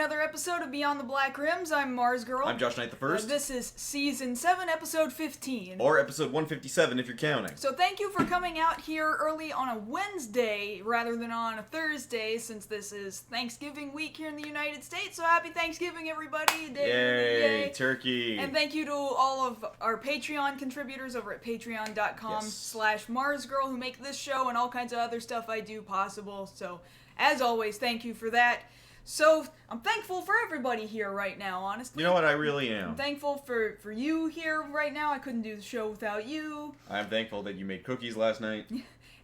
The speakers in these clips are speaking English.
another episode of Beyond the Black Rims. I'm Mars Girl. I'm Josh Knight the First. This is Season 7, Episode 15. Or Episode 157 if you're counting. So thank you for coming out here early on a Wednesday rather than on a Thursday, since this is Thanksgiving week here in the United States. So happy Thanksgiving, everybody. Yay, turkey. And thank you to all of our Patreon contributors over at patreon.com/MarsGirl who make this show and all kinds of other stuff I do possible. So, as always, thank you for that. So, I'm thankful for everybody here right now, honestly. You know what? I really am. I'm thankful for you here right now. I couldn't do the show without you. I'm thankful that you made cookies last night.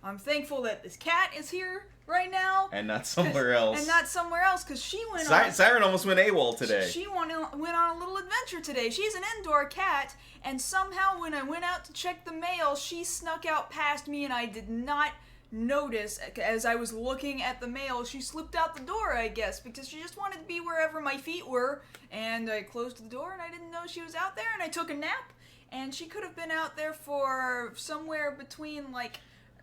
I'm thankful that this cat is here right now. And not somewhere else. And not somewhere else, because she went on... Siren almost went AWOL today. She went on a little adventure today. She's an indoor cat, and somehow when I went out to check the mail, she snuck out past me, and I did not notice. As I was looking at the mail, she slipped out the door, I guess, because she just wanted to be wherever my feet were, and I closed the door, and I didn't know she was out there, and I took a nap, and she could have been out there for somewhere between, like,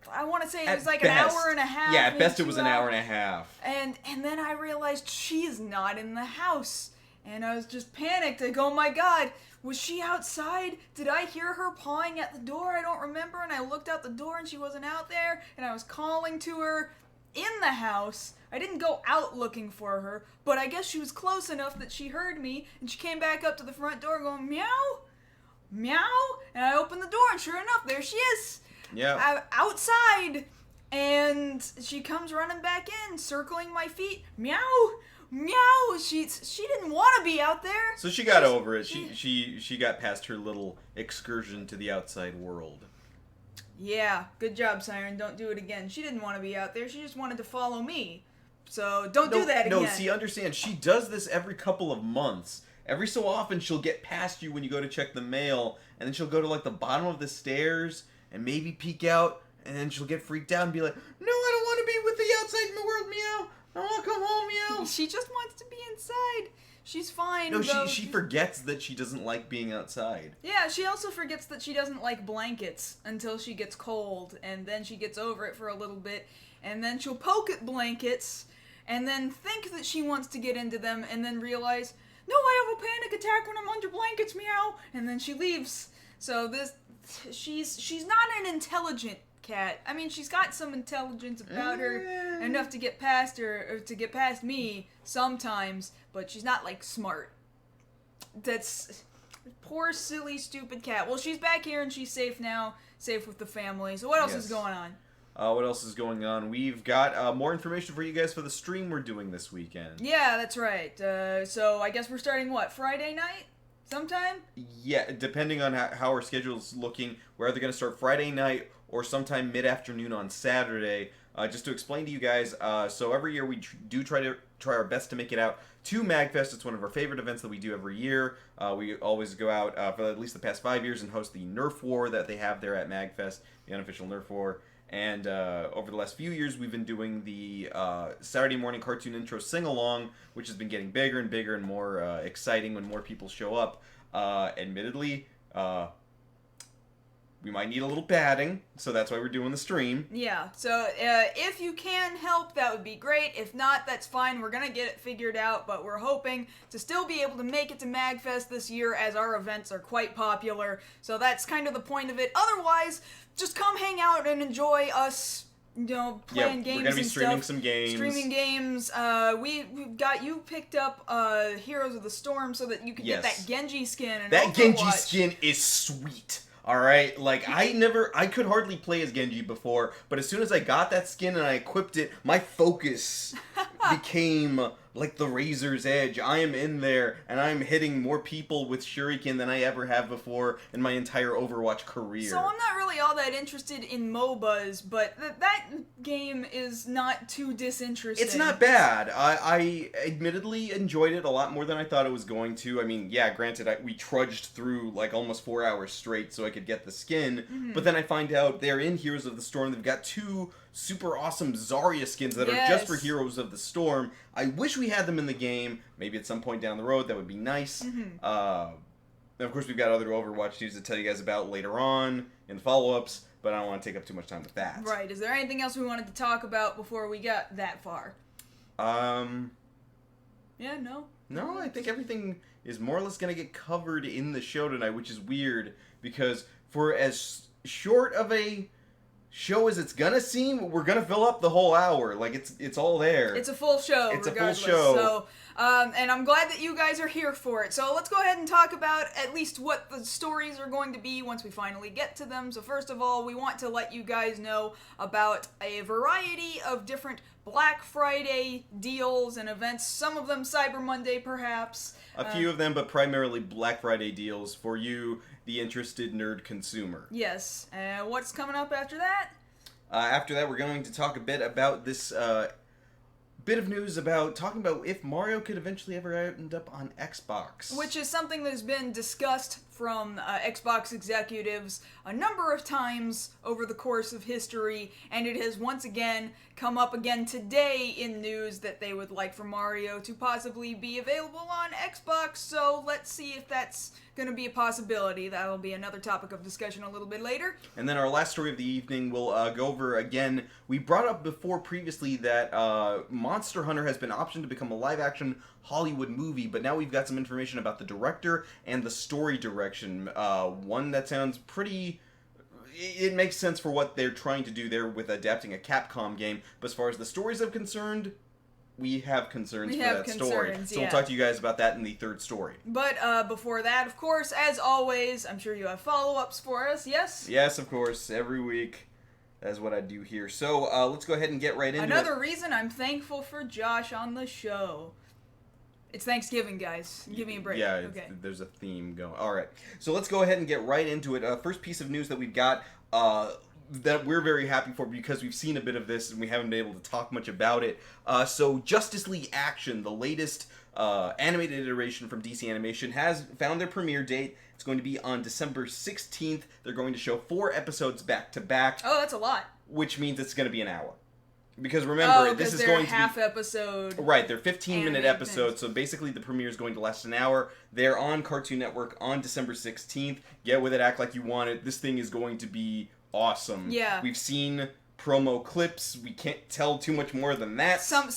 I want to say it was like an hour and a half. Yeah, at best it was an hour and a half. And then I realized she's not in the house. And I was just panicked. I go, oh my god, was she outside? Did I hear her pawing at the door? I don't remember. And I looked out the door and she wasn't out there. And I was calling to her in the house. I didn't go out looking for her. But I guess she was close enough that she heard me. And she came back up to the front door going, meow, meow. And I opened the door and sure enough, there she is. Yeah. Outside, and she comes running back in, circling my feet. Meow, meow. She didn't want to be out there. So she got over it. She got past her little excursion to the outside world. Yeah, good job, Siren. Don't do it again. She didn't want to be out there. She just wanted to follow me. So don't do that again. No, see, understand. She does this every couple of months. Every so often, she'll get past you when you go to check the mail, and then she'll go to like the bottom of the stairs and maybe peek out, and then she'll get freaked out and be like, no, I don't want to be with the outside in the world, meow. I want to come home, meow. She just wants to be inside. She's fine. No, she forgets that she doesn't like being outside. Yeah, she also forgets that she doesn't like blankets until she gets cold, and then she gets over it for a little bit, and then she'll poke at blankets, and then think that she wants to get into them, and then realize, no, I have a panic attack when I'm under blankets, meow, and then she leaves. So she's not an intelligent cat. I mean, she's got some intelligence about her, enough to get past her, or to get past me sometimes, but she's not, like, smart. That's poor, silly, stupid cat. Well, she's back here and she's safe now, safe with the family. So what else is going on? What else is going on? We've got more information for you guys for the stream we're doing this weekend. Yeah, that's right. So I guess we're starting, what, Friday night? Sometime? Yeah, depending on how our schedule's looking, we're either going to start Friday night or sometime mid-afternoon on Saturday. Just to explain to you guys, so every year we do try our best to make it out to MagFest. It's one of our favorite events that we do every year. We always go out for at least the past 5 years and host the Nerf War that they have there at MagFest, the unofficial Nerf War. And over the last few years, we've been doing the Saturday morning cartoon intro sing-along, which has been getting bigger and bigger and more exciting when more people show up. Admittedly, we might need a little padding, so that's why we're doing the stream. Yeah, so if you can help, that would be great. If not, that's fine. We're going to get it figured out, but we're hoping to still be able to make it to MagFest this year, as our events are quite popular. So that's kind of the point of it. Otherwise, just come hang out and enjoy us, playing games and stuff. We're going to be streaming some games. Streaming games. We've got you picked up Heroes of the Storm so that you could get that Genji skin. And that Genji skin is sweet. Alright, like, I could hardly play as Genji before, but as soon as I got that skin and I equipped it, my focus became like the razor's edge. I am in there, and I'm hitting more people with Shuriken than I ever have before in my entire Overwatch career. So I'm not really all that interested in MOBAs, but that game is not too disinteresting. It's not bad. I admittedly enjoyed it a lot more than I thought it was going to. I mean, yeah, granted, we trudged through like almost 4 hours straight so I could get the skin, but then I find out they're in Heroes of the Storm. They've got 2 super awesome Zarya skins that are just for Heroes of the Storm. I wish we had them in the game. Maybe at some point down the road, that would be nice. And of course, we've got other Overwatch news to tell you guys about later on in follow-ups, but I don't want to take up too much time with that. Right. Is there anything else we wanted to talk about before we got that far? Yeah, no. No, I think everything is more or less going to get covered in the show tonight, which is weird because for as short of a show as it's gonna seem, we're gonna fill up the whole hour. Like it's all there. It's a full show. It's regardless. a full show. So, and I'm glad that you guys are here for it. So let's go ahead and talk about at least what the stories are going to be once we finally get to them. So first of all, we want to let you guys know about a variety of different Black Friday deals and events. Some of them Cyber Monday, perhaps. A few of them, but primarily Black Friday deals for you, the interested nerd consumer. Yes. What's coming up after that? After that, we're going to talk a bit about this bit of news about talking about if Mario could eventually ever end up on Xbox. Which is something that has been discussed from Xbox executives a number of times over the course of history, and it has once again come up again today in news that they would like for Mario to possibly be available on Xbox, so let's see if that's going to be a possibility. That'll be another topic of discussion a little bit later. And then our last story of the evening, we'll go over again. We brought up before previously that Monster Hunter has been optioned to become a live-action Hollywood movie, but now we've got some information about the director and the story direction. One that sounds pretty... It makes sense for what they're trying to do there with adapting a Capcom game, but as far as the stories are concerned, we have concerns for that story. So we'll talk to you guys about that in the third story. But before that, of course, as always, I'm sure you have follow-ups for us, yes? Yes, of course. Every week. That's what I do here. So let's go ahead and get right into it. Another reason I'm thankful for Josh on the show. It's Thanksgiving, guys. Give me a break. Yeah, okay. There's a theme going. All right. So let's go ahead and get right into it. First piece of news that we've got that we're very happy for because we've seen a bit of this and we haven't been able to talk much about it. So Justice League Action, the latest animated iteration from DC Animation, has found their premiere date. It's going to be on December 16th. They're going to show 4 episodes back to back. Oh, that's a lot. Which means it's going to be an hour. Because remember, this is going to be half episode. Right, they're 15-minute episodes, so basically the premiere is going to last an hour. They're on Cartoon Network on December 16th. Get with it, act like you want it. This thing is going to be awesome. Yeah. We've seen promo clips. We can't tell too much more than that. Some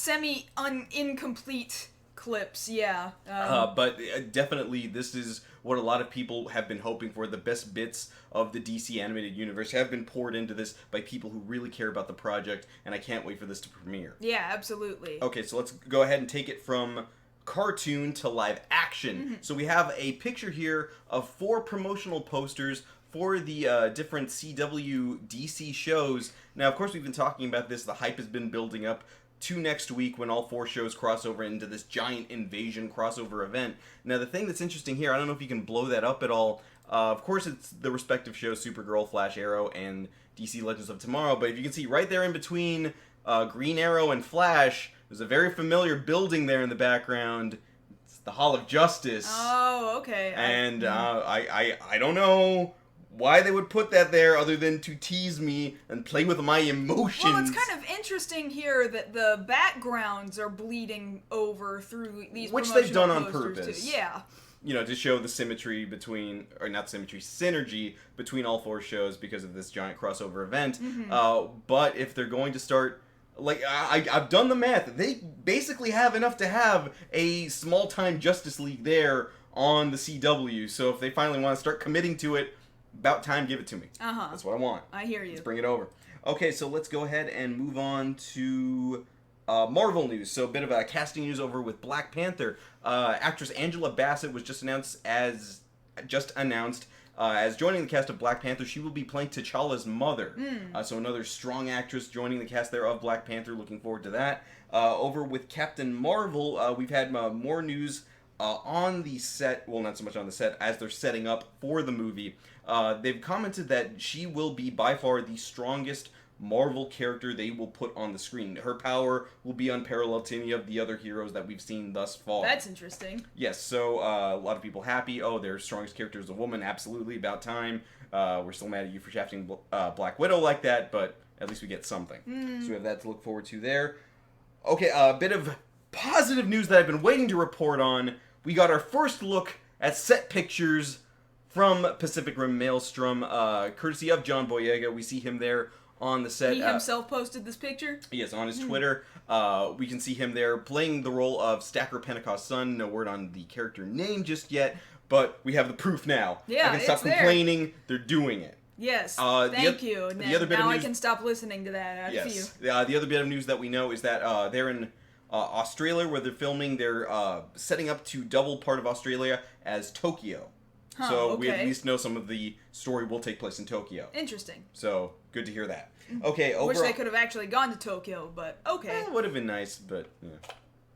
incomplete clips, yeah. But definitely this is what a lot of people have been hoping for. The best bits of the DC animated universe have been poured into this by people who really care about the project, and I can't wait for this to premiere. Yeah, absolutely. Okay, so let's go ahead and take it from cartoon to live action. Mm-hmm. So we have a picture here of 4 promotional posters for the different CW DC shows. Now, of course, we've been talking about this. The hype has been building up to next week when all 4 shows cross over into this giant invasion crossover event. Now, the thing that's interesting here, I don't know if you can blow that up at all. Of course, it's the respective shows, Supergirl, Flash, Arrow, and DC Legends of Tomorrow. But if you can see right there in between Green Arrow and Flash, there's a very familiar building there in the background. It's the Hall of Justice. Oh, okay. And I don't know why they would put that there other than to tease me and play with my emotions. Well, it's kind of interesting here that the backgrounds are bleeding over through these which they've done on posters purpose. too. Yeah. You know, to show the symmetry between, or not symmetry, synergy between all 4 shows because of this giant crossover event. Mm-hmm. But if they're going to start, like, I've done the math. They basically have enough to have a small-time Justice League there on the CW. So if they finally want to start committing to it, about time, give it to me. Uh-huh. That's what I want. I hear you. Let's bring it over. Okay, so let's go ahead and move on to Marvel news. So a bit of a casting news over with Black Panther. Actress Angela Bassett was just announced as joining the cast of Black Panther. She will be playing T'Challa's mother. So another strong actress joining the cast there of Black Panther. Looking forward to that. Over with Captain Marvel, we've had more news on the set. Well, not so much on the set as they're setting up for the movie. They've commented that she will be by far the strongest Marvel character they will put on the screen. Her power will be unparalleled to any of the other heroes that we've seen thus far. That's interesting. Yes, so a lot of people happy. Oh, their strongest character is a woman. Absolutely, about time. We're still mad at you for shafting Black Widow like that, but at least we get something. So we have that to look forward to there. Okay, a bit of positive news that I've been waiting to report on. We got our first look at set pictures from Pacific Rim Maelstrom, courtesy of John Boyega. We see him there on the set. He himself posted this picture? Yes, on his Twitter. We can see him there playing the role of Stacker Pentecost Sun. No word on the character name just yet, but we have the proof now. Yeah, I can stop it's there. complaining. They're doing it. Yes, Thank you. the other bit of now I news- can stop listening to that out of you. Yes. The other bit of news that we know is that they're in Australia where they're filming. They're setting up to double part of Australia as Tokyo. Huh, So we at okay. least know some of the story will take place in Tokyo. Interesting. So good to hear that. Okay, Wish overall, they could have actually gone to Tokyo, but okay. it would have been nice, but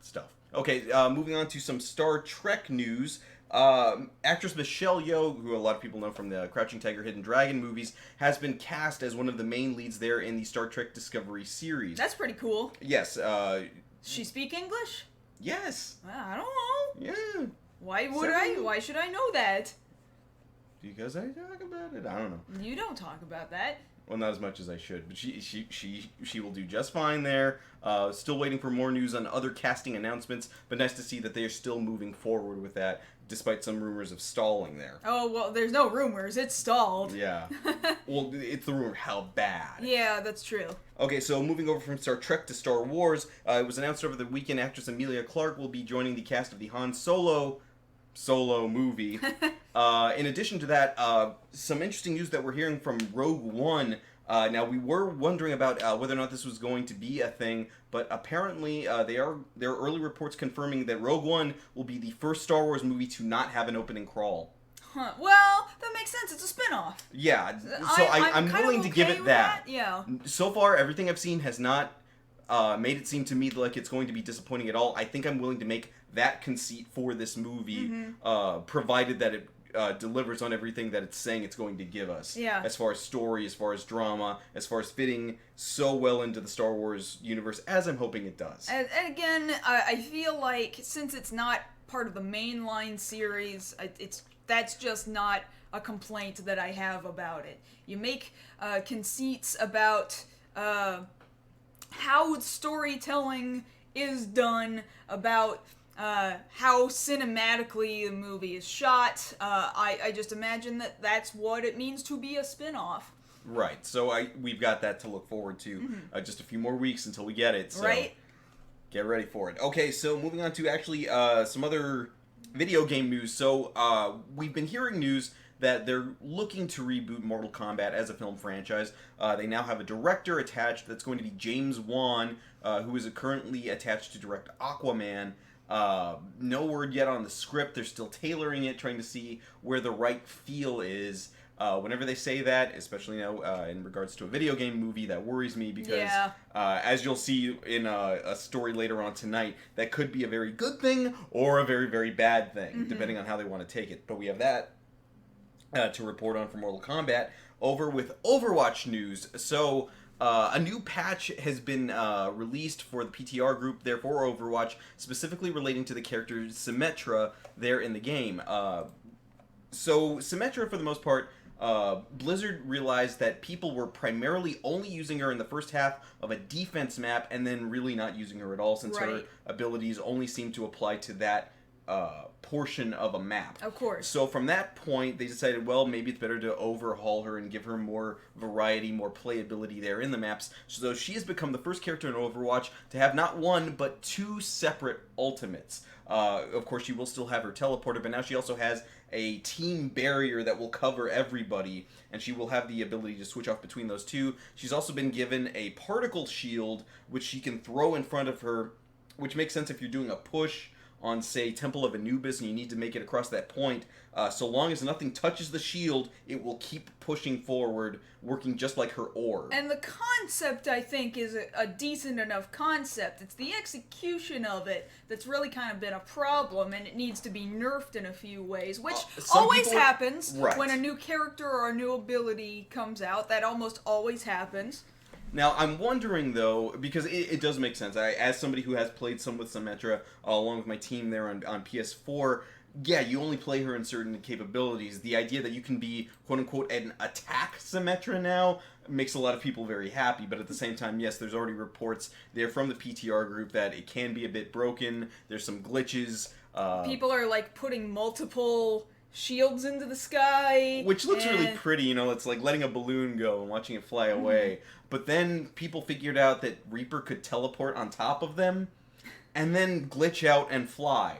stuff. Okay, moving on to some Star Trek news. Actress Michelle Yeoh, who a lot of people know from the Crouching Tiger, Hidden Dragon movies, has been cast as one of the main leads there in the Star Trek Discovery series. That's pretty cool. Yes. Does she speak English? Yes. I don't know. Yeah. Why would Several- I? Why should I know that? Because I talk about it. I don't know. You don't talk about that. Well, not as much as I should, but she will do just fine there. Still waiting for more news on other casting announcements, but nice to see that they are still moving forward with that, despite some rumors of stalling there. Oh, well, there's no rumors. It's stalled. Yeah. Well, it's the rumor how bad. Yeah, that's true. Okay, so moving over from Star Trek to Star Wars, it was announced over the weekend actress Emilia Clarke will be joining the cast of the Han Solo movie. In addition to that, some interesting news that we're hearing from Rogue One. Now, we were wondering about whether or not this was going to be a thing, but apparently there are early reports confirming that Rogue One will be the first Star Wars movie to not have an opening crawl. Huh. Well, that makes sense. It's a spin-off. Yeah, so I'm kind of willing to give okay it with that. Yeah. So far, everything I've seen has not made it seem to me like it's going to be disappointing at all. I think I'm willing to make that conceit for this movie, provided that it delivers on everything that it's saying it's going to give us. Yeah. As far as story, as far as drama, as far as fitting so well into the Star Wars universe, as I'm hoping it does. And again, I feel like since it's not part of the mainline series, that's just not a complaint that I have about it. You make conceits about how storytelling is done, about how cinematically the movie is shot. I just imagine that that's what it means to be a spin-off. Right. So we've got that to look forward to. Just a few more weeks until we get it. So Right? get ready for it. Okay, so moving on to actually some other video game news. So we've been hearing news that they're looking to reboot Mortal Kombat as a film franchise. They now have a director attached. That's going to be James Wan, who is currently attached to direct Aquaman. No word yet on the script. They're still tailoring it, trying to see where the right feel is. Whenever they say that, especially now in regards to a video game movie, that worries me because, as you'll see in a story later on tonight, that could be a very good thing or a very, very bad thing, depending on how they want to take it. But we have that to report on for Mortal Kombat. Over with Overwatch news. So, a new patch has been released for the PTR group there for Overwatch, specifically relating to the character Symmetra there in the game. So, Symmetra, for the most part, Blizzard realized that people were primarily only using her in the first half of a defense map and then really not using her at all, since her abilities only seem to apply to that portion of a map. Of course. So from that point, they decided, well, maybe it's better to overhaul her and give her more variety, more playability there in the maps. So she has become the first character in Overwatch to have not one, but two separate ultimates. Of course, she will still have her teleporter, but now she also has a team barrier that will cover everybody, and she will have the ability to switch off between those two. She's also been given a particle shield, which she can throw in front of her, which makes sense if you're doing a push on, say, Temple of Anubis, and you need to make it across that point. So long as nothing touches the shield, it will keep pushing forward, working just like her orb. And the concept, I think, is a decent enough concept. It's the execution of it that's really kind of been a problem, and it needs to be nerfed in a few ways, which always happens when a new character or a new ability comes out. That almost always happens. Now, I'm wondering, though, because it does make sense. As somebody who has played some with Symmetra, along with my team there on PS4, yeah, you only play her in certain capabilities. The idea that you can be, quote-unquote, an attack Symmetra now makes a lot of people very happy, but at the same time, yes, there's already reports there from the PTR group that it can be a bit broken. There's some glitches. People are, like, putting multiple shields into the sky. Which looks really and- pretty, it's like letting a balloon go and watching it fly away. But then people figured out that Reaper could teleport on top of them and then glitch out and fly.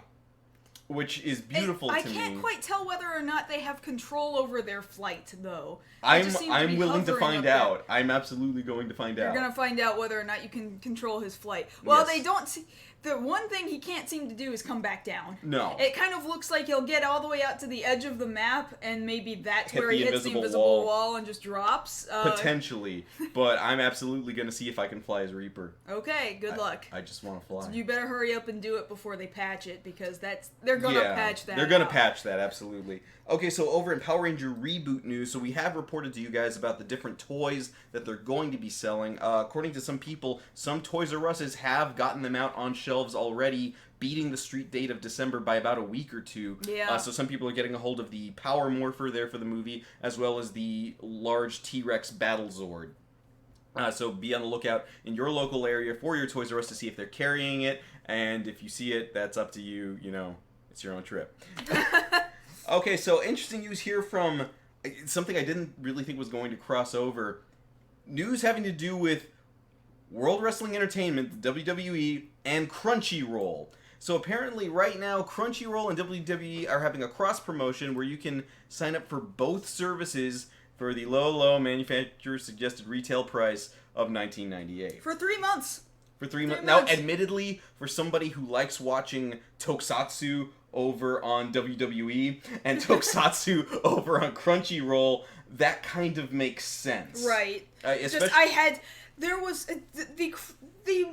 Which is beautiful to me. I can't quite tell whether or not they have control over their flight, though. I'm willing to find there. out. I'm absolutely going to find out. You're gonna find out whether or not you can control his flight. Well, Yes. they don't see. The one thing he can't seem to do is come back down. No. It kind of looks like he'll get all the way out to the edge of the map, and maybe that's Hit where the he hits the invisible invisible wall. wall and just drops. Potentially. But I'm absolutely going to see if I can fly as Reaper. Okay, good luck. I just want to fly. You better hurry up and do it before they patch it, because they're gonna patch that. They're gonna out. patch that, absolutely. Okay, so over in Power Ranger Reboot news, so we have reported to you guys about the different toys that they're going to be selling. According to some people, some Toys R Us's have gotten them out on shelves already, beating the street date of December by about a week or two. Yeah. So some people are getting a hold of the Power Morpher there for the movie, as well as the large T-Rex Battle Zord. So be on the lookout in your local area for your Toys R Us to see if they're carrying it, and if you see it, that's up to you, it's your own trip. Okay, so interesting news here from something I didn't really think was going to cross over. News having to do with World Wrestling Entertainment, the WWE, and Crunchyroll. So apparently right now, Crunchyroll and WWE are having a cross-promotion where you can sign up for both services for the low manufacturer-suggested retail price of $19.98. For 3 months. For 3 months. 3 Now, months. admittedly, for somebody who likes watching Tokusatsu over on WWE and Tokusatsu over on Crunchyroll, that kind of makes sense. Right. Especially, There was the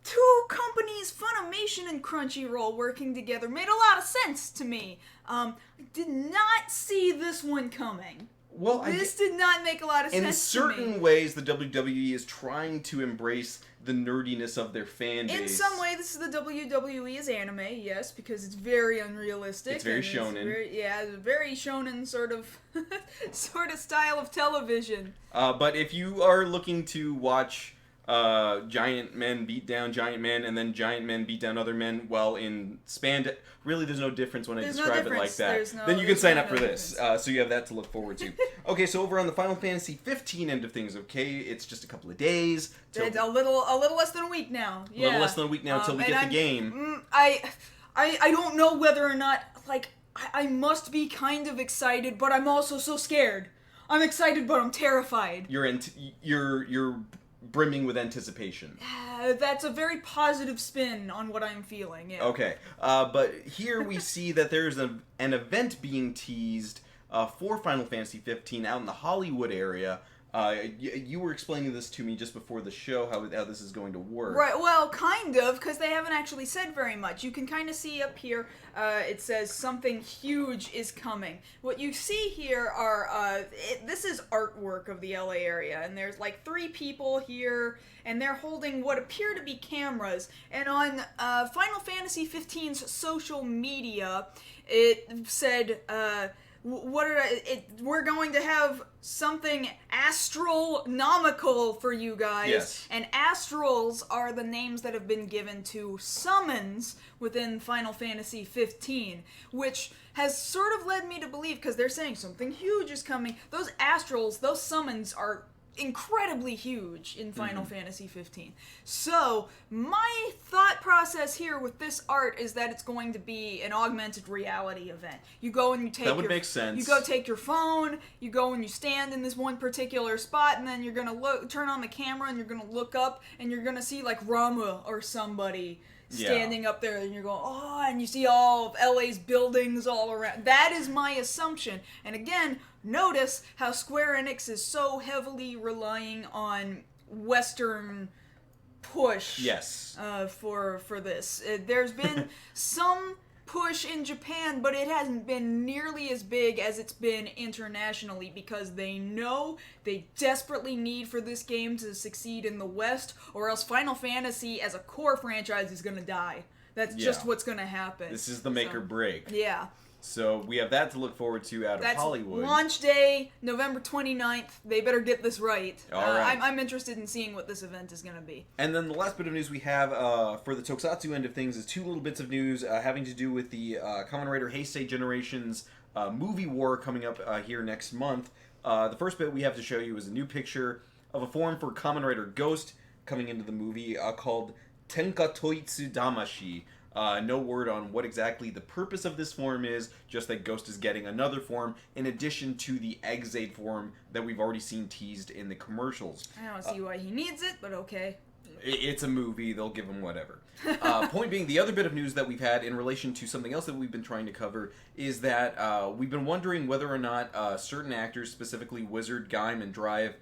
two companies, Funimation and Crunchyroll, working together made a lot of sense to me. I did not see this one coming. well, This did not make a lot of in sense to me. certain ways, the WWE is trying to embrace the nerdiness of their fan base. In some way, this is the WWE as anime, yes, because it's very unrealistic. It's very and shonen. It's a very shonen sort of style of television. But if you are looking to watch giant men beat down giant men and then giant men beat down other men while in spandex, really there's no difference when I There's no describe it like difference. that. Then you can there's sign no up for this. difference. So you have that to look forward to. Okay, so over on the Final Fantasy 15 end of things, okay, it's just a couple of days. It's a little less than a week now. A little less than a week now until we get the game. I don't know whether or not, like, I must be kind of excited, but I'm also so scared. I'm excited, but I'm terrified. You're brimming with anticipation. That's a very positive spin on what I'm feeling. Yeah. Okay, but here we see that there's an event being teased for Final Fantasy 15 out in the Hollywood area. You were explaining this to me just before the show, how this is going to work. Right, well, kind of, because they haven't actually said very much. You can kind of see up here, it says something huge is coming. What you see here are, this is artwork of the LA area, and there's like 3 people here, and they're holding what appear to be cameras. And on Final Fantasy 15's social media, it said, we're going to have something astronomical for you guys. Yes. And astrals are the names that have been given to summons within Final Fantasy 15, which has sort of led me to believe, because they're saying something huge is coming, those astrals, those summons are incredibly huge in Final Fantasy 15. So, my thought process here with this art is that it's going to be an augmented reality event. You go and you take That would make sense. You go take your phone, you go and you stand in this one particular spot, and then you're going to turn on the camera and you're going to look up and you're going to see like Rama or somebody standing up there, and you're going, oh, and you see all of LA's buildings all around. That is my assumption. And again, notice how Square Enix is so heavily relying on Western push. Yes. For this. There's been some push in Japan, but it hasn't been nearly as big as it's been internationally, because they know they desperately need for this game to succeed in the West, or else Final Fantasy as a core franchise is gonna die. That's just what's gonna happen. This is the make or break. Yeah. So we have that to look forward to out of That's Hollywood. launch day, November 29th. They better get this right. All right. I'm interested in seeing what this event is going to be. And then the last bit of news we have for the Tokusatsu end of things is 2 little bits of news having to do with the Kamen Rider Heisei Generations movie war coming up here next month. The first bit we have to show you is a new picture of a form for Kamen Rider Ghost coming into the movie called Tenka Toitsu Damashi. No word on what exactly the purpose of this form is, just that Ghost is getting another form in addition to the Eggzade form that we've already seen teased in the commercials. I don't see why he needs it, but okay. It's a movie, they'll give him whatever. Point being, the other bit of news that we've had in relation to something else that we've been trying to cover is that we've been wondering whether or not certain actors, specifically Wizard, Gaim, and Drive,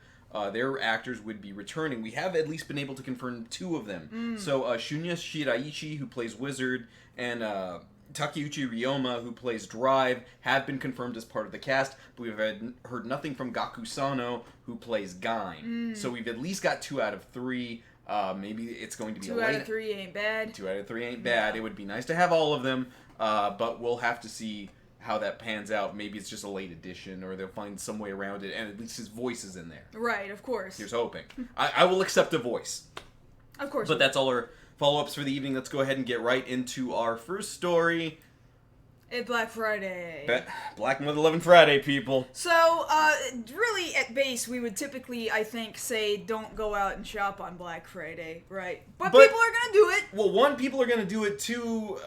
their actors would be returning. We have at least been able to confirm 2 of them. So Shunya Shiraishi, who plays Wizard, and Takeuchi Ryoma, who plays Drive, have been confirmed as part of the cast, but we've heard nothing from Gaku Sano, who plays Gaim. So we've at least got 2 out of 3. Maybe it's going to be 2 out of 3 ain't bad. 2 out of 3 ain't bad. Yeah. It would be nice to have all of them, but we'll have to see how that pans out. Maybe it's just a late edition, or they'll find some way around it, and at least his voice is in there. Right, of course. Here's hoping. I will accept a voice. Of course. But that's all our follow-ups for the evening. Let's go ahead and get right into our first story. It's Black Friday. Black Mother 11 Friday, people. So, really, at base, we would typically, I think, say don't go out and shop on Black Friday, right? But people are gonna do it. Well, one, people are gonna do it, too,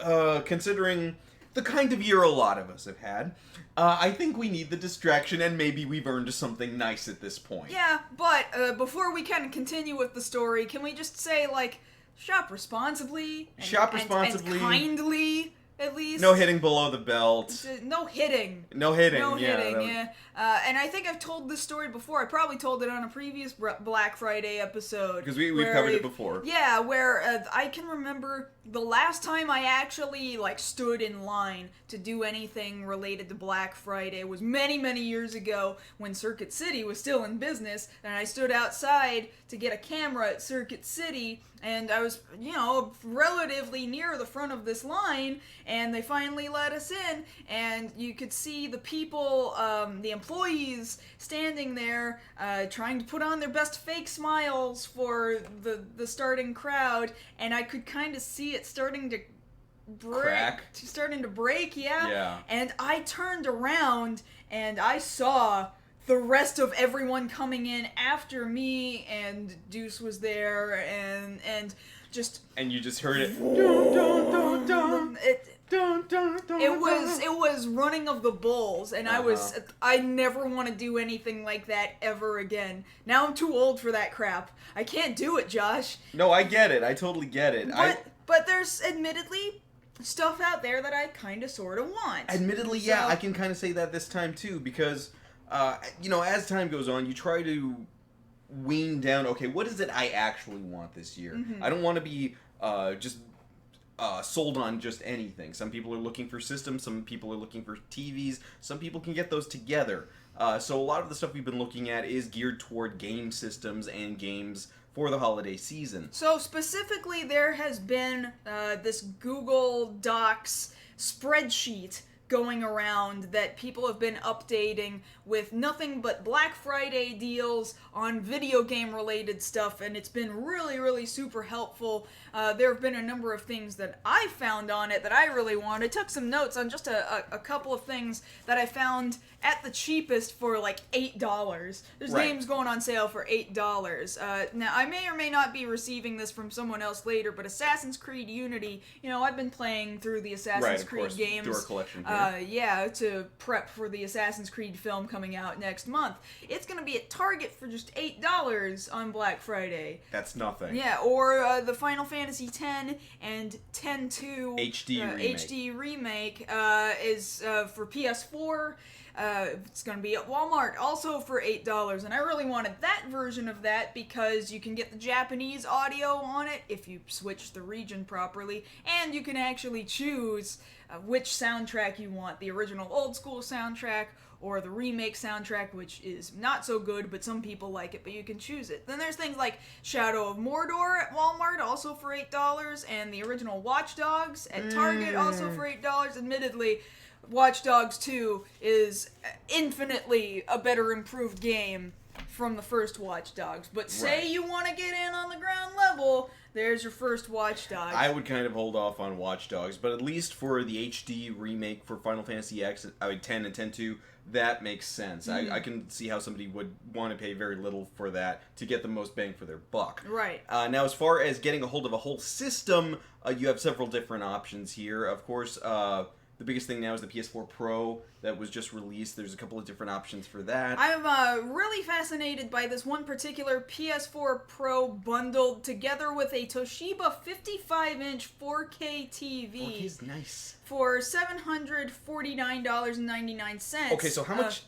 considering the kind of year a lot of us have had. I think we need the distraction, and maybe we've earned something nice at this point. Yeah, but before we kind of continue with the story, can we just say, like, shop responsibly? Shop responsibly. And kindly, at least. No hitting below the belt. No hitting. No hitting, No yeah. hitting, yeah. And I think I've told this story before. I probably told it on a previous Black Friday episode. Because we've covered it before. Yeah, where I can remember the last time I actually, like, stood in line to do anything related to Black Friday was many, many years ago when Circuit City was still in business, and I stood outside to get a camera at Circuit City, and I was, relatively near the front of this line, and they finally let us in, and you could see the people, the employees standing there, trying to put on their best fake smiles for the starting crowd, and I could kind of see it starting to break, yeah. Yeah. And I turned around, and I saw the rest of everyone coming in after me, and Deuce was there, and just... And you just heard it. Dun, dun, dun, dun. It was running of the bulls, and I never want to do anything like that ever again. Now I'm too old for that crap. I can't do it, Josh. No, I get it. I totally get it. But there's admittedly stuff out there that I kind of sort of want. Admittedly, yeah, I can kind of say that this time too, because, as time goes on, you try to wean down, okay, what is it I actually want this year? Mm-hmm. I don't want to be just sold on just anything. Some people are looking for systems, some people are looking for TVs, some people can get those together. So a lot of the stuff we've been looking at is geared toward game systems and games for the holiday season. So specifically, there has been this Google Docs spreadsheet going around that people have been updating with nothing but Black Friday deals on video game related stuff, and it's been really, really super helpful. There have been a number of things that I found on it that I really wanted. I took some notes on just a couple of things that I found at the cheapest for like $8. There's games going on sale for $8. Now, I may or may not be receiving this from someone else later, but Assassin's Creed Unity, I've been playing through the Assassin's Creed games. Through our collection here. To prep for the Assassin's Creed film coming out next month. It's going to be at Target for just $8 on Black Friday. That's nothing. Yeah, or the Final Fantasy X and X-2 HD remake is for PS4. It's going to be at Walmart also for $8, and I really wanted that version of that because you can get the Japanese audio on it if you switch the region properly, and you can actually choose which soundtrack you want, the original old school soundtrack or the remake soundtrack, which is not so good, but some people like it, but you can choose it. Then there's things like Shadow of Mordor at Walmart, also for $8, and the original Watch Dogs at Target, also for $8. Admittedly, Watch Dogs 2 is infinitely a better improved game from the first Watch Dogs, but say you want to get in on the ground level, There's your first Watch Dogs. I would kind of hold off on Watch Dogs, but at least for the HD remake for Final Fantasy X, 10 and 10-2, that makes sense. I can see how somebody would want to pay very little for that to get the most bang for their buck. Right. Now, as far as getting a hold of a whole system, you have several different options here. Of course, the biggest thing now is the PS4 Pro that was just released. There's a couple of different options for that. I'm really fascinated by this one particular PS4 Pro bundled together with a Toshiba 55-inch 4K TV. 4K is nice. For $749.99. Okay, so how much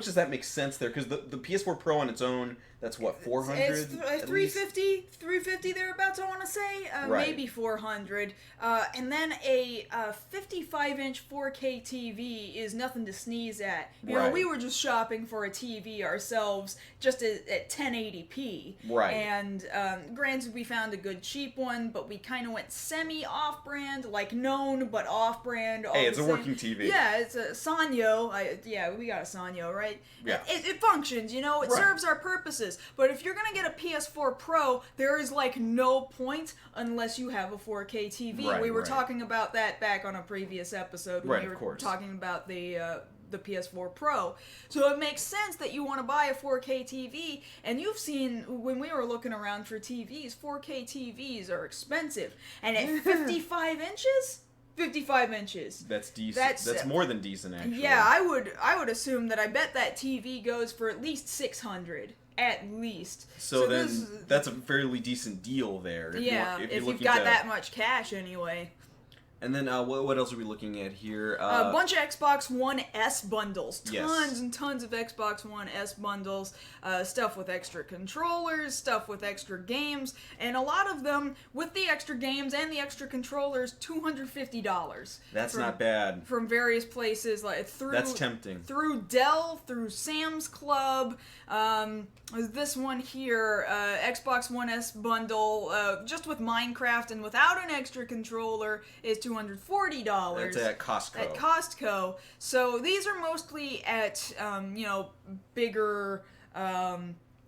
does that make sense there? Because the PS4 Pro on its own, that's what, 400? It's 350 thereabouts, I want to say. Right. Maybe 400. And then a 55-inch 4K TV is nothing to sneeze at. You know, we were just shopping for a TV ourselves just at 1080p. Right. And granted, we found a good cheap one, but we kind of went semi-off-brand, like known, but off-brand. Hey, it's a working TV. Yeah, it's a Sanyo. We got a Sanyo, right? Yeah. It functions, you know? It serves our purposes. But if you're gonna get a PS4 Pro, there is like no point unless you have a 4K TV. Right, we were talking about that back on a previous episode when we were talking about the PS4 Pro. So it makes sense that you want to buy a 4K TV, and you've seen, when we were looking around for TVs, 4K TVs are expensive. And at 55 inches? 55 inches. That's decent. That's more than decent, actually. Yeah, I would assume that I bet that TV goes for at least 600. At least. So then that's a fairly decent deal there. If you've got that much cash anyway. And then what else are we looking at here? A bunch of Xbox One S bundles. Tons and tons of Xbox One S bundles. Stuff with extra controllers, stuff with extra games, and a lot of them, with the extra games and the extra controllers, $250. That's not bad. From various places, like That's tempting. Through Dell, through Sam's Club, this one here, Xbox One S bundle, just with Minecraft and without an extra controller, is $240. That's at Costco. At Costco. So these are mostly at, bigger,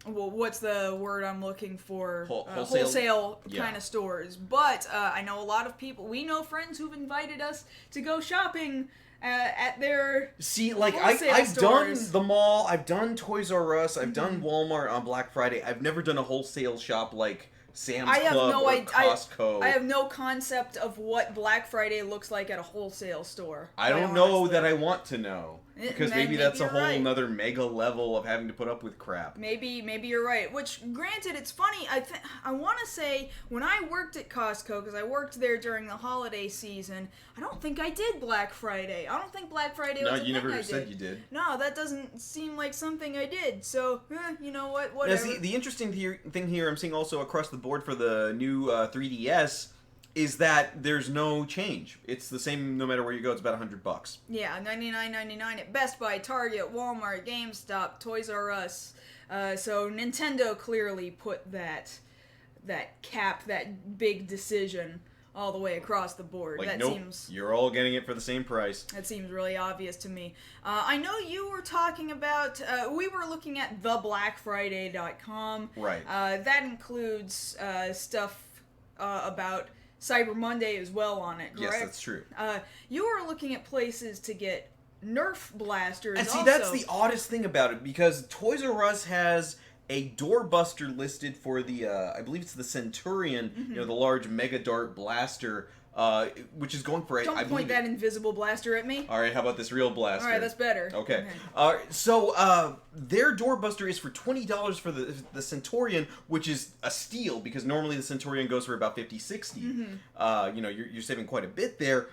what's the word I'm looking for? Wholesale kind of stores. But I know a lot of people, we know friends who've invited us to go shopping at their I've done the mall, I've done Toys R Us, I've done Walmart on Black Friday. I've never done a wholesale shop like Sam's Club or Costco. I have no concept of what Black Friday looks like at a wholesale store. I don't know that I want to know. Because maybe that's a whole nother mega level of having to put up with crap. Maybe you're right. Which, granted, it's funny. I want to say, when I worked at Costco, because I worked there during the holiday season, I don't think I did Black Friday. I don't think Black Friday was a thing I did. No, you never said you did. No, that doesn't seem like something I did. So, you know what? Whatever. Now, see, the interesting thing here I'm seeing also across the board for the new 3DS is that there's no change. It's the same no matter where you go. It's about $100. Yeah, $99.99 at Best Buy, Target, Walmart, GameStop, Toys R Us. So Nintendo clearly put that big decision all the way across the board. You're all getting it for the same price. That seems really obvious to me. I know you were talking about, we were looking at theblackfriday.com. Right. That includes stuff about Cyber Monday as well on it, correct? Yes, that's true. You were looking at places to get Nerf blasters. And see, that's the oddest thing about it, because Toys R Us has a doorbuster listed for the, I believe it's the Centurion, the large Mega Dart blaster, which is going for Don't point that invisible blaster at me. All right, how about this real blaster? All right, that's better. Okay. So their doorbuster is for $20 for the Centurion, which is a steal because normally the Centurion goes for about $50, $60. You're saving quite a bit there,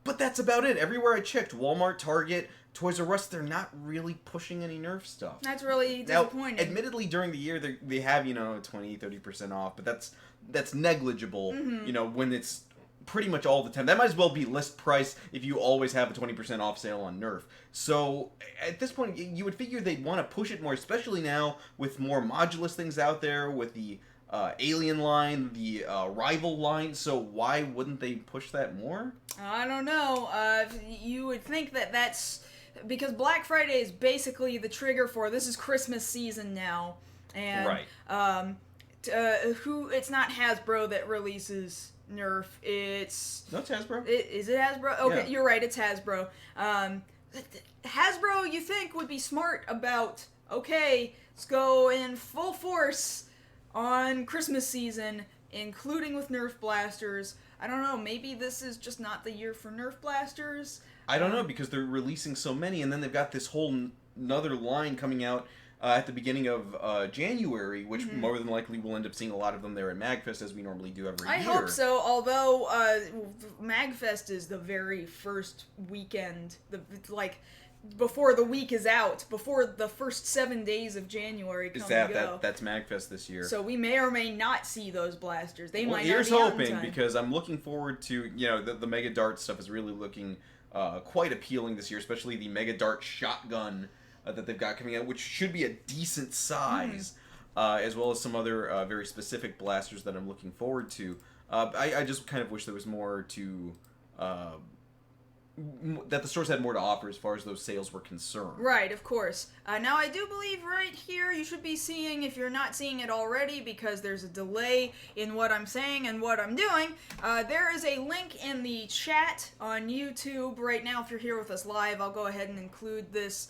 but that's about it. Everywhere I checked, Walmart, Target, Toys R Us, they're not really pushing any Nerf stuff. That's really disappointing. Now, admittedly, during the year they have 20-30% off, but that's negligible. When it's pretty much all the time. That might as well be list price if you always have a 20% off sale on Nerf. So at this point, you would figure they'd want to push it more, especially now with more Modulus things out there, with the Alien line, the Rival line. So why wouldn't they push that more? I don't know. You would think that's because Black Friday is basically the trigger for this is Christmas season now, and who? It's not Hasbro that releases Nerf. It's No, it's Hasbro. Is it Hasbro? Okay, Yeah. you're right. It's Hasbro. Hasbro, you think would be smart about, okay, let's go in full force on Christmas season, including with Nerf blasters. I don't know. Maybe this is just not the year for Nerf blasters. I don't know, because they're releasing so many, and then they've got this whole another line coming out at the beginning of January, which more than likely we'll end up seeing a lot of them there at MagFest, as we normally do every I year. hope so, although MagFest is the very first weekend, before the week is out, before the first 7 days of January come and go. That's MagFest this year? So we may or may not see those blasters. They might not here's be out in hoping, time. because I'm looking forward to, the Mega Dart stuff is really looking quite appealing this year, especially the Mega Dart shotgun that they've got coming out, which should be a decent size, as well as some other very specific blasters that I'm looking forward to. I just kind of wish there was more to... that the stores had more to offer as far as those sales were concerned. Right, of course. Now, I do believe right here you should be seeing, if you're not seeing it already, because there's a delay in what I'm saying and what I'm doing, there is a link in the chat on YouTube right now. If you're here with us live, I'll go ahead and include this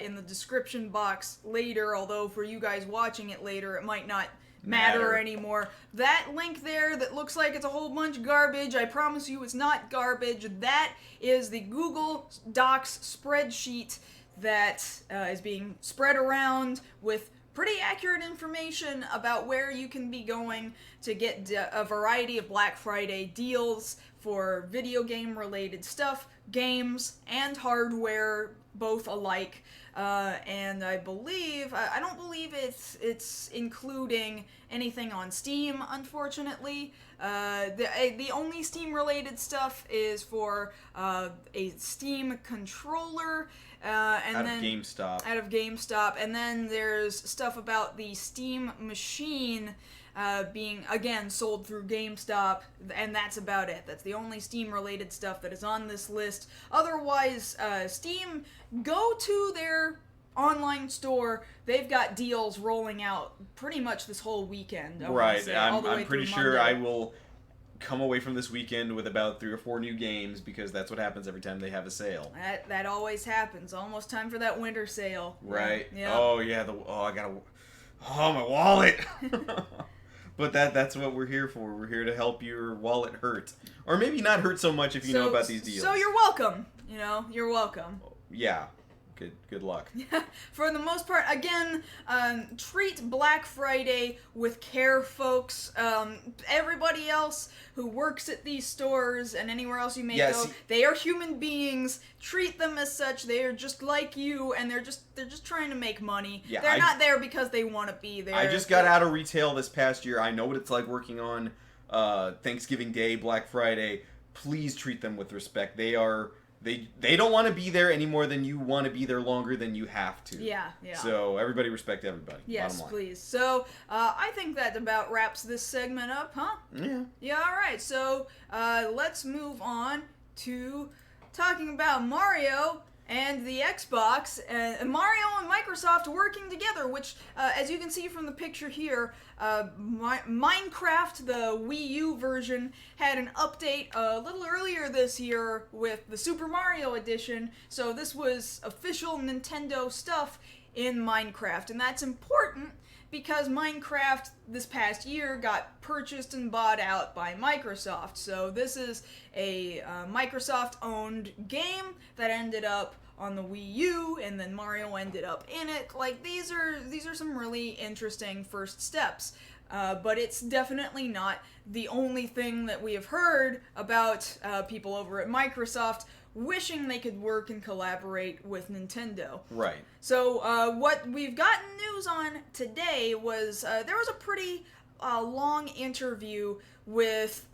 in the description box later, although for you guys watching it later, it might not matter anymore. That link there that looks like it's a whole bunch of garbage, I promise you it's not garbage. That is the Google Docs spreadsheet that is being spread around with pretty accurate information about where you can be going to get a variety of Black Friday deals for video game related stuff, games, and hardware, both alike. And I believe, I don't believe it's including anything on Steam, unfortunately. The only Steam-related stuff is for a Steam controller, and Out then of GameStop. Out of GameStop, and then there's stuff about the Steam machine being, again, sold through GameStop, and that's about it. That's the only Steam-related stuff that is on this list. Otherwise, Steam, go to their online store. They've got deals rolling out pretty much this whole weekend. Right, All the way I'm pretty through sure Monday. I will come away from this weekend with about 3 or 4 new games, because that's what happens every time they have a sale. That always happens. Almost time for that winter sale. Right? Yeah. Oh, yeah, my wallet! But that's what we're here for. We're here to help your wallet hurt. Or maybe not hurt so much if you know about these deals. So you're welcome. You're welcome. Yeah. Good luck. For the most part, again, treat Black Friday with care, folks. Everybody else who works at these stores and anywhere else you may go, they are human beings. Treat them as such. They are just like you, and they're just trying to make money. Yeah, they're not there because they want to be there. I just got out of retail this past year. I know what it's like working on Thanksgiving Day, Black Friday. Please treat them with respect. They don't want to be there any more than you want to be there longer than you have to. Yeah. So everybody respect everybody. Yes, bottom line. please. So I think that about wraps this segment up, huh? Yeah. Yeah, all right. So let's move on to talking about Mario and the Xbox, Mario and Microsoft working together, which, as you can see from the picture here, Minecraft, the Wii U version, had an update a little earlier this year with the Super Mario Edition, so this was official Nintendo stuff in Minecraft, and that's important because Minecraft this past year got purchased and bought out by Microsoft. So this is a Microsoft-owned game that ended up on the Wii U, and then Mario ended up in it. Like, these are some really interesting first steps. But it's definitely not the only thing that we have heard about people over at Microsoft wishing they could work and collaborate with Nintendo. Right. So what we've gotten news on today was there was a pretty long interview with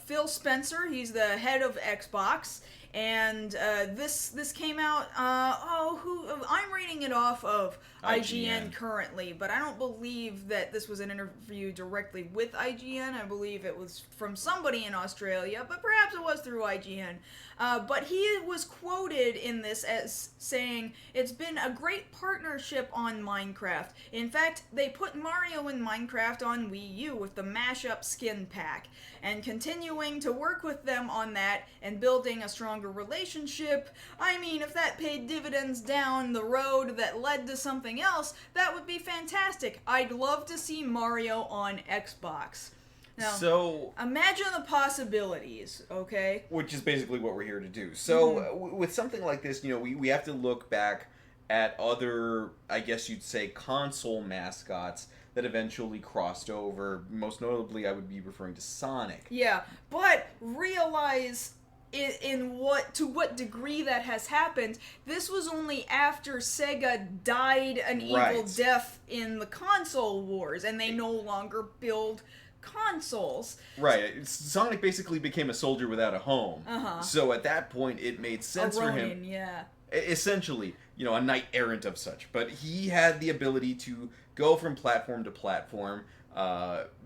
Phil Spencer. He's the head of Xbox. And this came out. I'm reading it off of IGN currently, but I don't believe that this was an interview directly with IGN. I believe it was from somebody in Australia, but perhaps it was through IGN. But he was quoted in this as saying, "It's been a great partnership on Minecraft. In fact, they put Mario and Minecraft on Wii U with the mashup skin pack, and continuing to work with them on that and building a stronger relationship. I mean, if that paid dividends down the road that led to something else, that would be fantastic. I'd love to see Mario on Xbox." Now, so imagine the possibilities, okay? Which is basically what we're here to do. So with something like this, we have to look back at other, I guess you'd say, console mascots that eventually crossed over. Most notably, I would be referring to Sonic. Yeah, but realize to what degree that has happened. This was only after Sega died an evil death in the console wars, and they no longer build consoles. Right. Sonic basically became a soldier without a home. So at that point, it made sense for him. Yeah. Essentially, a knight errant of such. But he had the ability to go from platform to platform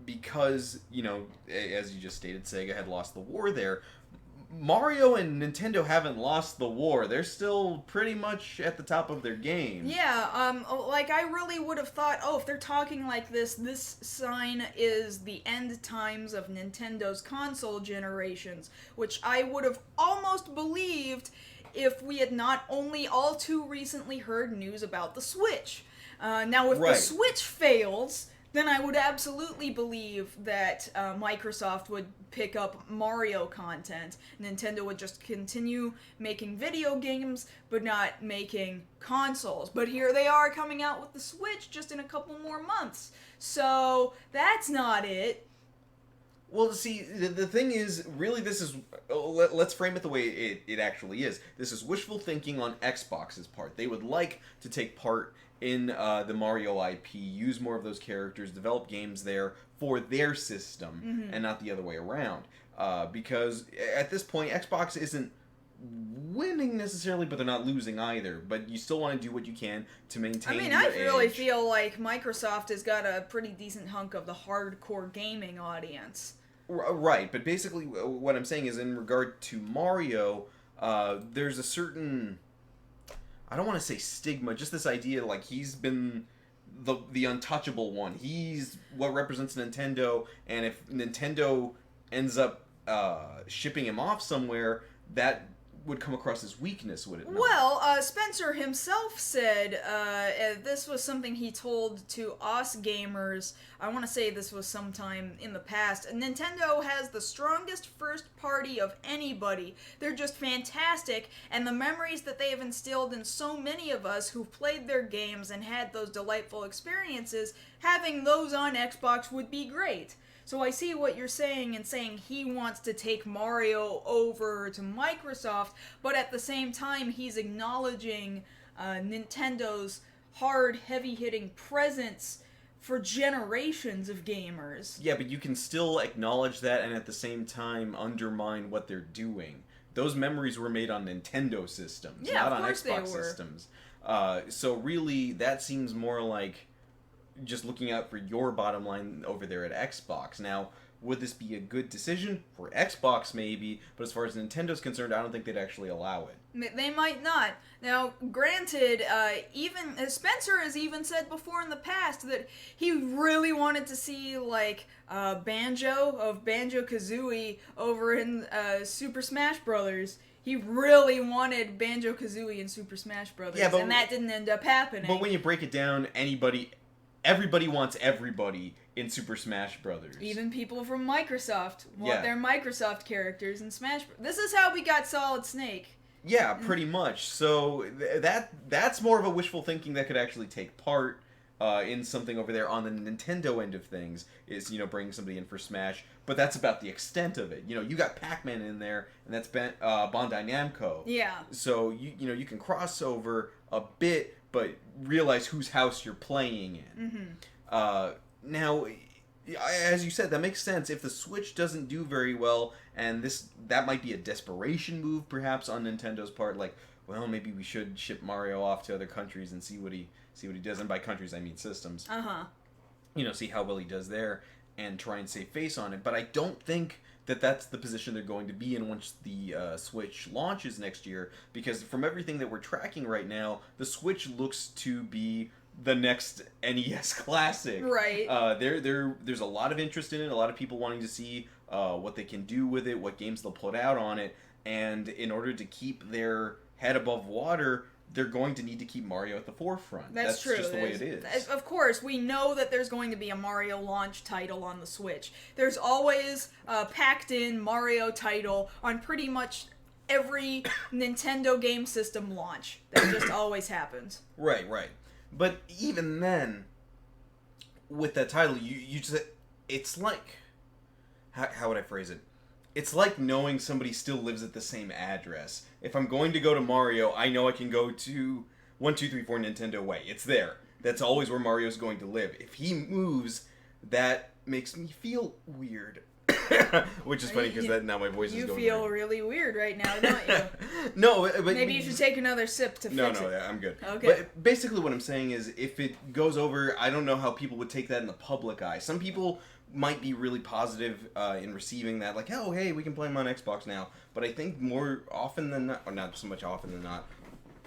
because, as you just stated, Sega had lost the war there. Mario and Nintendo haven't lost the war. They're still pretty much at the top of their game. Yeah, I really would have thought, if they're talking like this sign is the end times of Nintendo's console generations, which I would have almost believed if we had not only all too recently heard news about the Switch. Now, if the Switch fails, then I would absolutely believe that Microsoft would pick up Mario content. Nintendo would just continue making video games, but not making consoles. But here they are coming out with the Switch just in a couple more months. So, that's not it. Well, see, the thing is, really, this is... Let's frame it the way it actually is. This is wishful thinking on Xbox's part. They would like to take part in the Mario IP, use more of those characters, develop games there for their system, and not the other way around. Because at this point, Xbox isn't winning necessarily, but they're not losing either. But you still want to do what you can to maintain your I really edge. feel like Microsoft has got a pretty decent hunk of the hardcore gaming audience. Right, but basically what I'm saying is in regard to Mario, there's a certain... I don't want to say stigma, just this idea like he's been the untouchable one. He's what represents Nintendo, and if Nintendo ends up shipping him off somewhere, that would come across as weakness, would it not? Well, Spencer himself said this was something he told to us gamers. I want to say this was sometime in the past. Nintendo has the strongest first party of anybody. They're just fantastic, and the memories that they have instilled in so many of us who've played their games and had those delightful experiences, having those on Xbox would be great. So I see what you're saying and saying he wants to take Mario over to Microsoft, but at the same time he's acknowledging Nintendo's hard, heavy-hitting presence for generations of gamers. Yeah, but you can still acknowledge that and at the same time undermine what they're doing. Those memories were made on Nintendo systems, not on Xbox systems. So really, that seems more like just looking out for your bottom line over there at Xbox. Now, would this be a good decision? For Xbox, maybe, but as far as Nintendo's concerned, I don't think they'd actually allow it. They might not. Now, granted, even Spencer has even said before in the past that he really wanted to see, Banjo of Banjo-Kazooie over in Super Smash Brothers. He really wanted Banjo-Kazooie in Super Smash Brothers, and that didn't end up happening. But when you break it down, everybody wants everybody in Super Smash Brothers. Even people from Microsoft want their Microsoft characters in Smash Bros. This is how we got Solid Snake. Yeah, pretty much. So that's more of a wishful thinking that could actually take part in something over there on the Nintendo end of things, is, bringing somebody in for Smash. But that's about the extent of it. You got Pac-Man in there, and that's Bandai Namco. Yeah. So, you can cross over a bit, but realize whose house you're playing in. Mm-hmm. Now, As you said, that makes sense. If the Switch doesn't do very well, and that might be a desperation move, perhaps on Nintendo's part. Like, well, maybe we should ship Mario off to other countries and see what he does. And by countries, I mean systems. See how well he does there, and try and save face on it. But I don't think that that's the position they're going to be in once the Switch launches next year, because from everything that we're tracking right now, the Switch looks to be the next NES classic. Right. There's a lot of interest in it, a lot of people wanting to see what they can do with it, what games they'll put out on it, and in order to keep their head above water, they're going to need to keep Mario at the forefront. That's true. Just the way it is. Of course, we know that there's going to be a Mario launch title on the Switch. There's always a packed-in Mario title on pretty much every Nintendo game system launch. That just always happens. Right. But even then, with that title, you just... It's like... How would I phrase it? It's like knowing somebody still lives at the same address. If I'm going to go to Mario, I know I can go to 1234 Nintendo Way. It's there. That's always where Mario's going to live. If he moves, that makes me feel weird. Which is funny because now my voice is going You feel weird. Really weird right now, don't you? No, but... Maybe you should take another sip to fix it. No, I'm good. Okay. But basically what I'm saying is, if it goes over, I don't know how people would take that in the public eye. Some people might be really positive in receiving that, like, oh, hey, we can play them on Xbox now. But I think more often than not, or not so much often than not,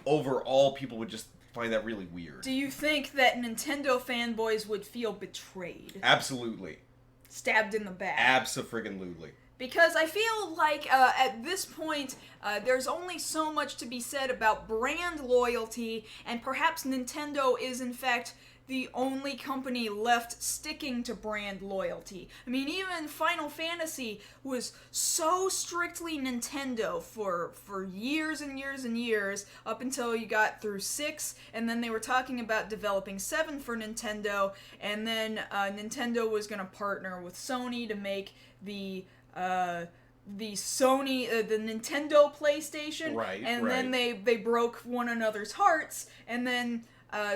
overall people would just find that really weird. Do you think that Nintendo fanboys would feel betrayed? Absolutely. Stabbed in the back? Abso-friggin-lutely. Because I feel like at this point, there's only so much to be said about brand loyalty, and perhaps Nintendo is in fact the only company left sticking to brand loyalty. I mean, even Final Fantasy was so strictly Nintendo for years and years and years, up until you got through 6, and then they were talking about developing 7 for Nintendo, and then Nintendo was going to partner with Sony to make the Nintendo PlayStation, and then they broke one another's hearts, and then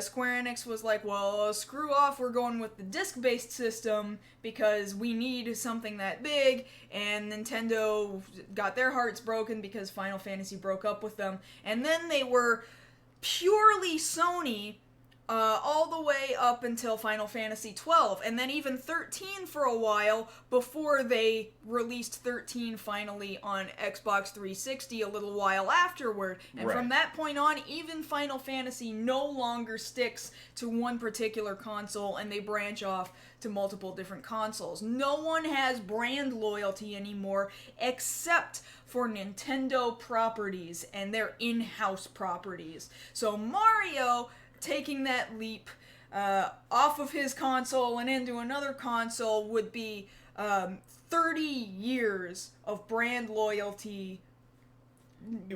Square Enix was like, well, screw off, we're going with the disc-based system because we need something that big, and Nintendo got their hearts broken because Final Fantasy broke up with them, and then they were purely Sony all the way up until Final Fantasy 12, and then even 13 for a while before they released 13 finally on Xbox 360 a little while afterward. And from that point on, even Final Fantasy no longer sticks to one particular console, and they branch off to multiple different consoles. No one has brand loyalty anymore except for Nintendo properties and their in-house properties. So Mario taking that leap off of his console and into another console would be 30 years of brand loyalty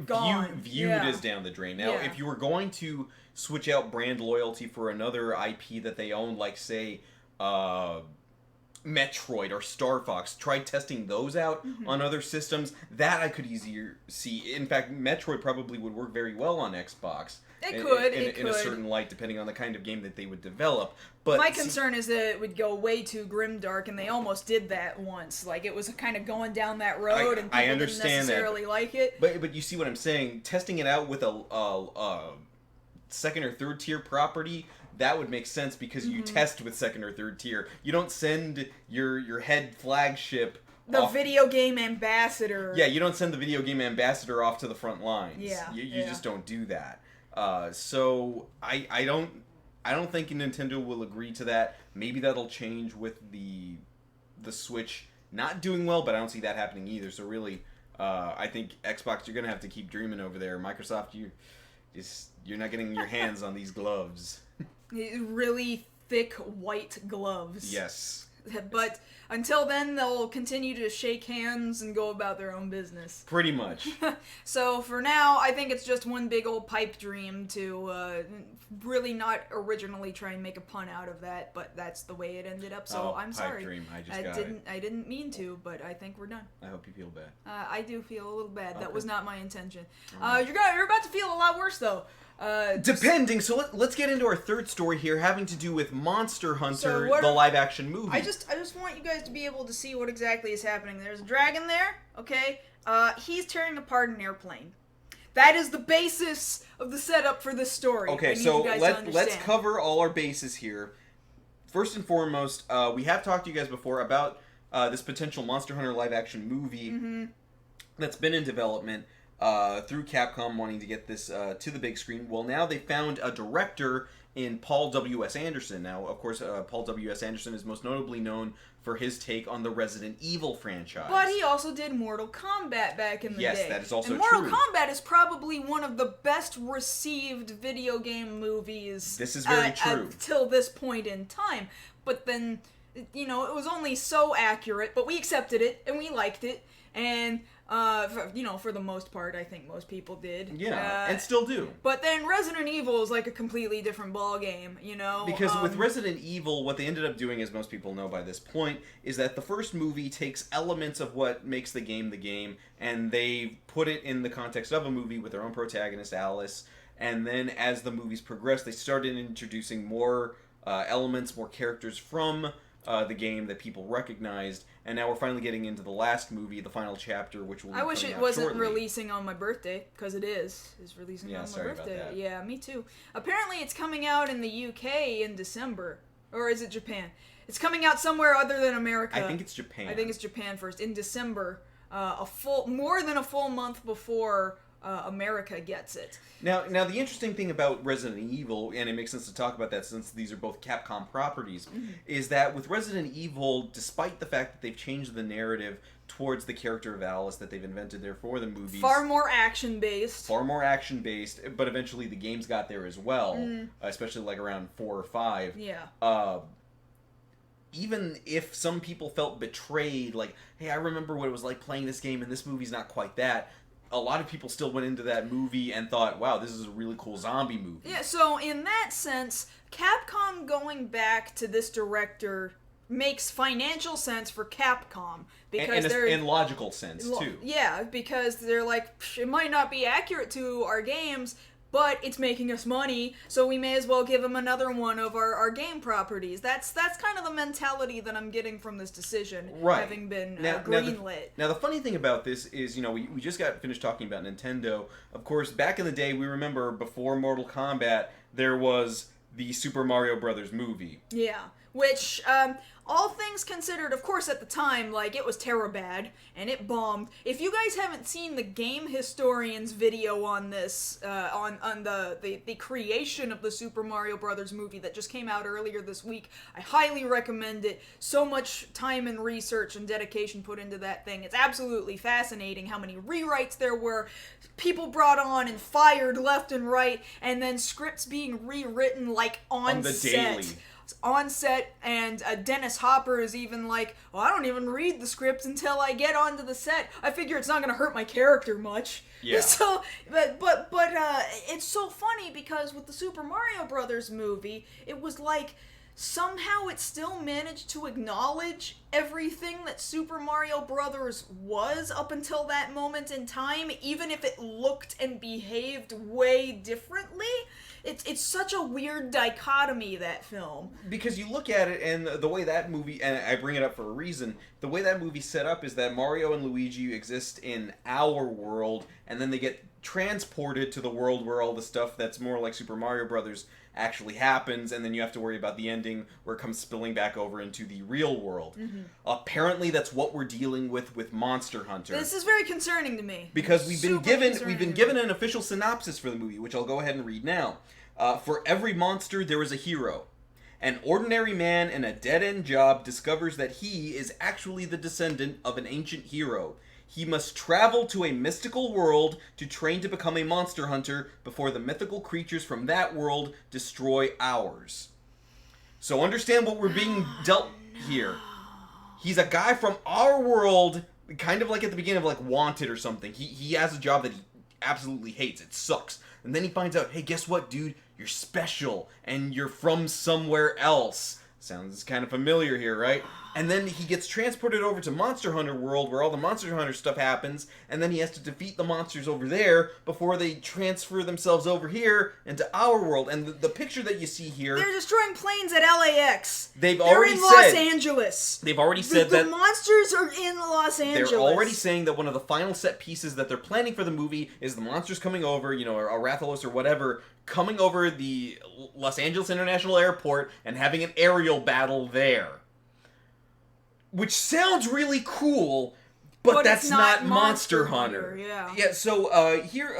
gone. Viewed as down the drain. Now, if you were going to switch out brand loyalty for another IP that they own, like, say, Metroid or Star Fox, try testing those out on other systems, that I could easier see. In fact, Metroid probably would work very well on Xbox. It could. In a certain light, depending on the kind of game that they would develop. But my concern is that it would go way too grimdark, and they almost did that once. Like, it was kind of going down that road, and people didn't necessarily like it. But you see what I'm saying? Testing it out with a second or third tier property, that would make sense because you test with second or third tier. You don't send your head flagship video game ambassador. Yeah, you don't send the video game ambassador off to the front lines. Yeah, you just don't do that. So I don't think Nintendo will agree to that. Maybe that'll change with the Switch not doing well, but I don't see that happening either. So really, I think Xbox, you're gonna have to keep dreaming over there. Microsoft, you're not getting your hands on these gloves. Really thick white gloves. Yes. But until then, they'll continue to shake hands and go about their own business. Pretty much. So for now, I think it's just one big old pipe dream to really not originally try and make a pun out of that, but that's the way it ended up. So I'm sorry. Pipe dream. I didn't mean to, but I think we're done. I hope you feel bad. I do feel a little bad. Okay. That was not my intention. Right. You're about to feel a lot worse though. Depending. So let's get into our third story here, having to do with Monster Hunter, what the are- live-action movie. I just want you guys to be able to see what exactly is happening. There's a dragon there, okay? He's tearing apart an airplane. That is the basis of the setup for this story. Okay, I need so you guys to let's understand. cover all our bases here. First and foremost, we have talked to you guys before about this potential Monster Hunter live-action movie that's been in development through Capcom wanting to get this to the big screen. Well, now they found a director in Paul W.S. Anderson. Now, of course, Paul W.S. Anderson is most notably known for his take on the Resident Evil franchise. But he also did Mortal Kombat back in the day. Yes, that is also and Mortal true. Kombat is probably one of the best received video game movies. This is very true. Till this point in time. But then, it was only so accurate, but we accepted it and we liked it. And, for the most part, I think most people did. Yeah, and still do. But then Resident Evil is like a completely different ballgame, Because with Resident Evil, what they ended up doing, as most people know by this point, is that the first movie takes elements of what makes the game, and they put it in the context of a movie with their own protagonist, Alice. And then as the movies progressed, they started introducing more elements, more characters from the game that people recognized, and now we're finally getting into the last movie, the final chapter, which will be I wish coming it out wasn't shortly. releasing on my birthday, because it is. It's releasing on my sorry about birthday. that. Yeah, me too. Apparently it's coming out in the UK in December. Or is it Japan? It's coming out somewhere other than America. I think it's Japan. I think it's Japan first, in December. More than a full month before America gets it. Now, the interesting thing about Resident Evil, and it makes sense to talk about that since these are both Capcom properties, is that with Resident Evil, despite the fact that they've changed the narrative towards the character of Alice that they've invented there for the movies, Far more action-based. but eventually the games got there as well, especially like around 4 or 5. Yeah. Even if some people felt betrayed, like, hey, I remember what it was like playing this game, and this movie's not quite that, a lot of people still went into that movie and thought, wow, this is a really cool zombie movie. Yeah, so in that sense, Capcom going back to this director makes financial sense for Capcom. Because they're... in logical sense, too. Yeah, because they're like, it might not be accurate to our games, but it's making us money, so we may as well give them another one of our game properties. That's kind of the mentality that I'm getting from this decision, right. having been now, greenlit. Now, the funny thing about this is, we just got finished talking about Nintendo. Of course, back in the day, we remember before Mortal Kombat, there was the Super Mario Brothers movie. Yeah, which, all things considered, of course, at the time, like, it was terror-bad, and it bombed. If you guys haven't seen the Game Historian's video on this, on the creation of the Super Mario Brothers movie that just came out earlier this week, I highly recommend it. So much time and research and dedication put into that thing. It's absolutely fascinating how many rewrites there were, people brought on and fired left and right, and then scripts being rewritten, like, on the set. daily. On set, and Dennis Hopper is even like, well, I don't even read the scripts until I get onto the set. I figure it's not gonna hurt my character much. Yeah. So, but it's so funny because with the Super Mario Brothers movie, it was like somehow it still managed to acknowledge everything that Super Mario Brothers was up until that moment in time, even if it looked and behaved way differently. It's such a weird dichotomy, that film. Because you look at it, and the way that movie, and I bring it up for a reason, the way that movie's set up is that Mario and Luigi exist in our world, and then they get transported to the world where all the stuff that's more like Super Mario Brothers actually happens, and then you have to worry about the ending where it comes spilling back over into the real world. Apparently that's what we're dealing with Monster Hunter. This is very concerning to me. Because we've been Super given an official synopsis for the movie, which I'll go ahead and read now. For every monster, there is a hero. An ordinary man in a dead-end job discovers that he is actually the descendant of an ancient hero. He must travel to a mystical world to train to become a monster hunter before the mythical creatures from that world destroy ours. So understand what we're being dealt here. He's a guy from our world, kind of like at the beginning of like Wanted or something. He has a job that he absolutely hates. It sucks. And then he finds out, hey, guess what, dude? You're special, and you're from somewhere else. Sounds kind of familiar here, right? And then he gets transported over to Monster Hunter World, where all the Monster Hunter stuff happens, and then he has to defeat the monsters over there before they transfer themselves over here into our world. And the picture that you see here... They're destroying planes at LAX. They're in Los Angeles. They've already said the that... monsters are in Los Angeles. They're already saying that one of the final set pieces that they're planning for the movie is the monsters coming over, or Rathalos or whatever, coming over the Los Angeles International Airport and having an aerial battle there. Which sounds really cool, but that's not Monster Hunter. Yeah, so here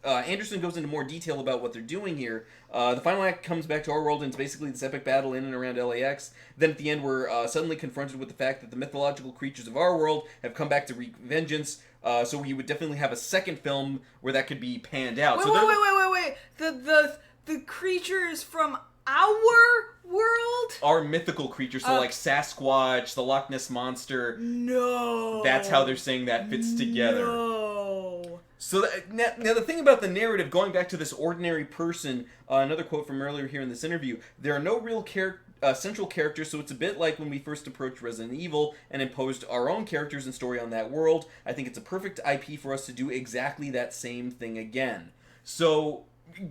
Anderson goes into more detail about what they're doing here. The final act comes back to our world, and it's basically this epic battle in and around LAX. Then at the end, we're suddenly confronted with the fact that the mythological creatures of our world have come back to wreak vengeance. So we would definitely have a second film where that could be panned out. Wait. The creatures from our world? Our mythical creatures, so like Sasquatch, the Loch Ness Monster. No. That's how they're saying that fits together. No. So now the thing about the narrative, going back to this ordinary person, another quote from earlier here in this interview, there are no real central characters, so it's a bit like when we first approached Resident Evil and imposed our own characters and story on that world. I think it's a perfect IP for us to do exactly that same thing again. So,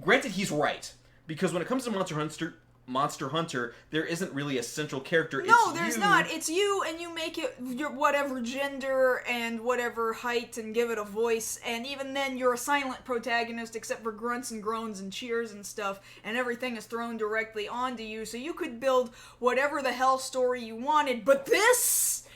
granted, he's right. Because when it comes to Monster Hunter, there isn't really a central character. No, there's not. It's you, and you make it your whatever gender and whatever height and give it a voice, and even then you're a silent protagonist except for grunts and groans and cheers and stuff, and everything is thrown directly onto you, so you could build whatever the hell story you wanted, but this...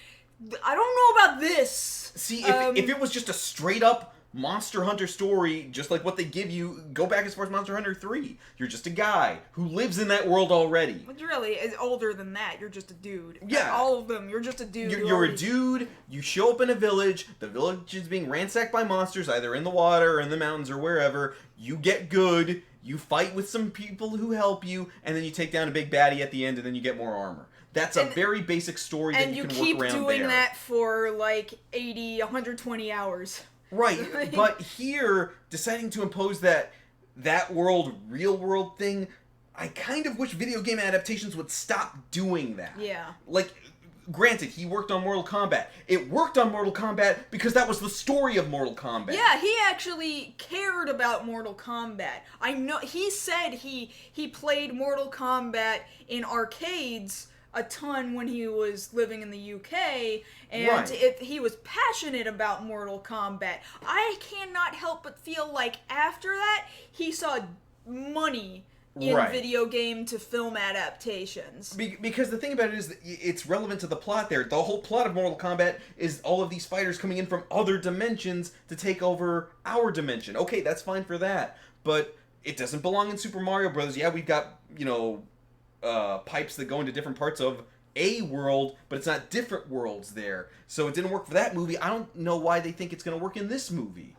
I don't know about this. See, if it was just a straight-up Monster Hunter story, just like what they give you, go back as far as Monster Hunter 3. You're just a guy who lives in that world already. But really, it's older than that. You're just a dude. Yeah. All of them, you're just a dude. You're a dude, you show up in a village, the village is being ransacked by monsters, either in the water or in the mountains or wherever. You get good, you fight with some people who help you, and then you take down a big baddie at the end, and then you get more armor. That's a very basic story that you can work around there. And you keep doing that for like 80, 120 hours. Right, but here, deciding to impose that world, real world thing, I kind of wish video game adaptations would stop doing that. Yeah. Like, granted, he worked on Mortal Kombat. It worked on Mortal Kombat because that was the story of Mortal Kombat. Yeah, he actually cared about Mortal Kombat. I know, he said he played Mortal Kombat in arcades a ton when he was living in the UK, and he was passionate about Mortal Kombat. I cannot help but feel like after that, he saw money in video game to film adaptations. Because the thing about it is that it's relevant to the plot there. The whole plot of Mortal Kombat is all of these fighters coming in from other dimensions to take over our dimension. Okay, that's fine for that, but it doesn't belong in Super Mario Bros. Yeah, we've got, pipes that go into different parts of a world, but it's not different worlds there. So it didn't work for that movie. I don't know why they think it's going to work in this movie.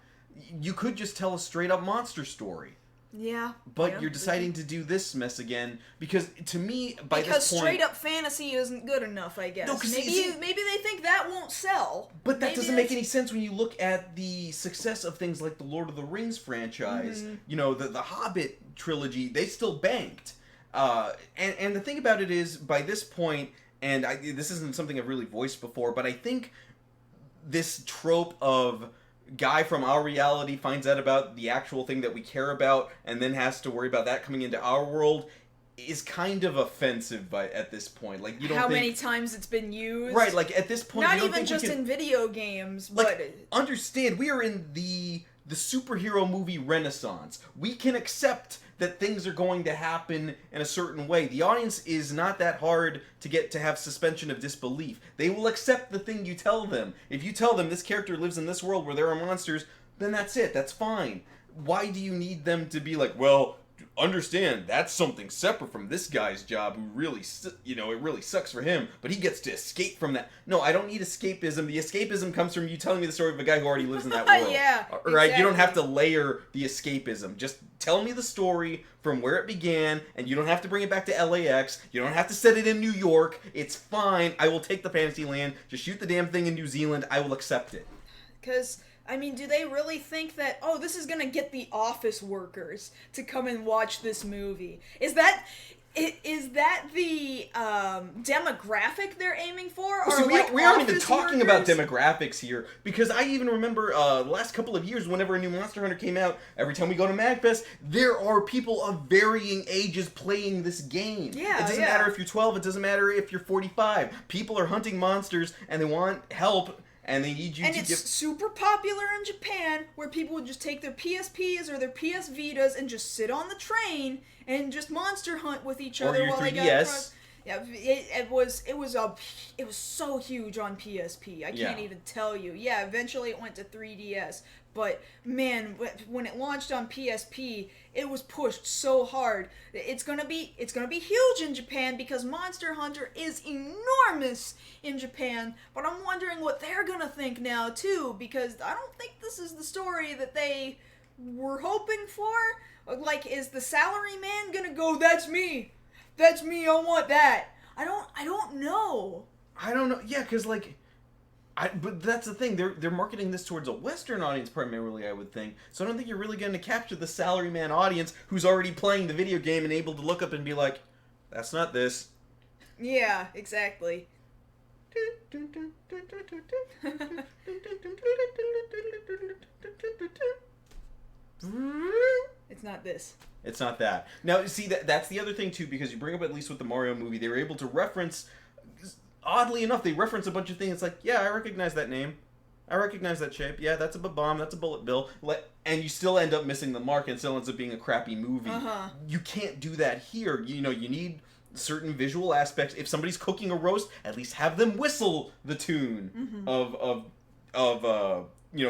You could just tell a straight-up monster story. Yeah. But you're deciding to do this mess again, because to me, by this point... Because straight-up fantasy isn't good enough, I guess. No, maybe they think that won't sell. But that doesn't make any sense when you look at the success of things like the Lord of the Rings franchise. Mm-hmm. The Hobbit trilogy, they still banked. And the thing about it is, by this point, and this isn't something I've really voiced before, but I think this trope of guy from our reality finds out about the actual thing that we care about and then has to worry about that coming into our world is kind of offensive at this point. Like, you don't How many times it's been used? Right, like, at this point, not you don't even think just in video games, like, but... Understand, we are in the superhero movie renaissance. We can accept that things are going to happen in a certain way. The audience is not that hard to get to have suspension of disbelief. They will accept the thing you tell them. If you tell them this character lives in this world where there are monsters, then that's it. That's fine. Why do you need them to be like, well, understand, that's something separate from this guy's job who really, it really sucks for him, but he gets to escape from that. No, I don't need escapism. The escapism comes from you telling me the story of a guy who already lives in that world. Yeah, right? Exactly. You don't have to layer the escapism. Just tell me the story from where it began, and you don't have to bring it back to LAX. You don't have to set it in New York. It's fine. I will take the fantasy land. Just shoot the damn thing in New Zealand. I will accept it. Because... I mean, do they really think that, this is gonna get the office workers to come and watch this movie? Is that Is that the demographic they're aiming for? Or See, like we aren't even office talking about workers? demographics here, because I even remember the last couple of years, whenever a new Monster Hunter came out, every time we go to MagFest, there are people of varying ages playing this game. Yeah, it doesn't yeah. matter if you're 12, it doesn't matter if you're 45. People are hunting monsters, and they want help, and they need you And to it's give... super popular in Japan, where people would just take their PSPs or their PS Vitas and just sit on the train and just monster hunt with each Or other your while they 3DS. got across. Yeah, it was so huge on PSP. I can't Yeah. even tell you. Yeah, eventually it went to 3DS, but man, when it launched on PSP, it was pushed so hard. It's gonna be huge in Japan because Monster Hunter is enormous in Japan. But I'm wondering what they're gonna think now too, because I don't think this is the story that they were hoping for. Like, is the salaryman gonna go, "That's me. That's me, I want that"? I don't know. I don't know. Yeah, because, like... but that's the thing. They're marketing this towards a Western audience primarily, I would think. So I don't think you're really going to capture the salaryman audience who's already playing the video game and able to look up and be like, "That's not this." Yeah, exactly. It's not this. It's not that. Now, see, that's the other thing, too, because you bring up, at least with the Mario movie, they were able to reference... Oddly enough, they reference a bunch of things. It's like, yeah, I recognize that name. I recognize that shape. Yeah, that's a bomb. That's a bullet bill. And you still end up missing the mark, and it still ends up being a crappy movie. Uh-huh. You can't do that here. You know, you need certain visual aspects. If somebody's cooking a roast, at least have them whistle the tune of